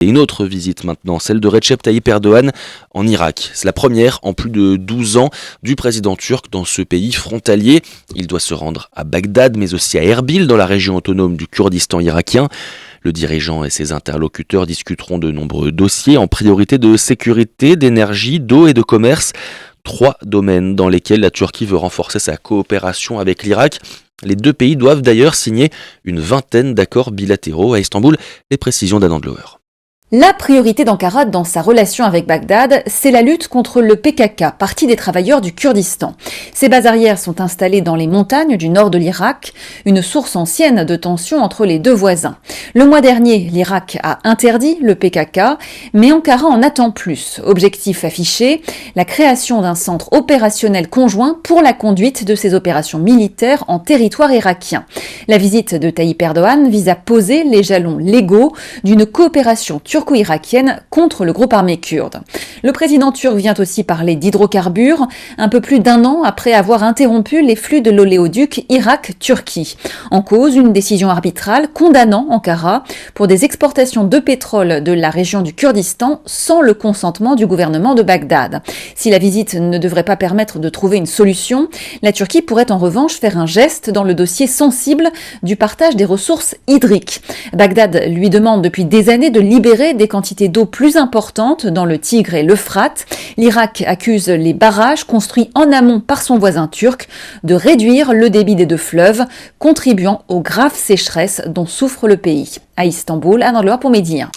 Et une autre visite maintenant, celle de Recep Tayyip Erdogan en Irak. C'est la première en plus de 12 ans du président turc dans ce pays frontalier. Il doit se rendre à Bagdad, mais aussi à Erbil, dans la région autonome du Kurdistan irakien. Le dirigeant et ses interlocuteurs discuteront de nombreux dossiers, en priorité de sécurité, d'énergie, d'eau et de commerce. 3 domaines dans lesquels la Turquie veut renforcer sa coopération avec l'Irak. Les deux pays doivent d'ailleurs signer une vingtaine d'accords bilatéraux. À Istanbul, les précisions d'Anne Andlauer. La priorité d'Ankara dans sa relation avec Bagdad, c'est la lutte contre le PKK, Parti des travailleurs du Kurdistan. Ces bases arrières sont installées dans les montagnes du nord de l'Irak, une source ancienne de tensions entre les deux voisins. Le mois dernier, l'Irak a interdit le PKK, mais Ankara en attend plus. Objectif affiché, la création d'un centre opérationnel conjoint pour la conduite de ces opérations militaires en territoire irakien. La visite de Tayyip Erdogan vise à poser les jalons légaux d'une coopération turco-irakienne contre le groupe armé kurde. Le président turc vient aussi parler d'hydrocarbures, un peu plus d'1 an après avoir interrompu les flux de l'oléoduc Irak-Turquie. En cause, une décision arbitrale condamnant Ankara pour des exportations de pétrole de la région du Kurdistan sans le consentement du gouvernement de Bagdad. Si la visite ne devrait pas permettre de trouver une solution, la Turquie pourrait en revanche faire un geste dans le dossier sensible du partage des ressources hydriques. Bagdad lui demande depuis des années de libérer des quantités d'eau plus importantes dans le Tigre et l'Euphrate. L'Irak accuse les barrages construits en amont par son voisin turc de réduire le débit des deux fleuves, contribuant aux graves sécheresses dont souffre le pays. À Istanbul, Anne Andlauer pour Midi 1.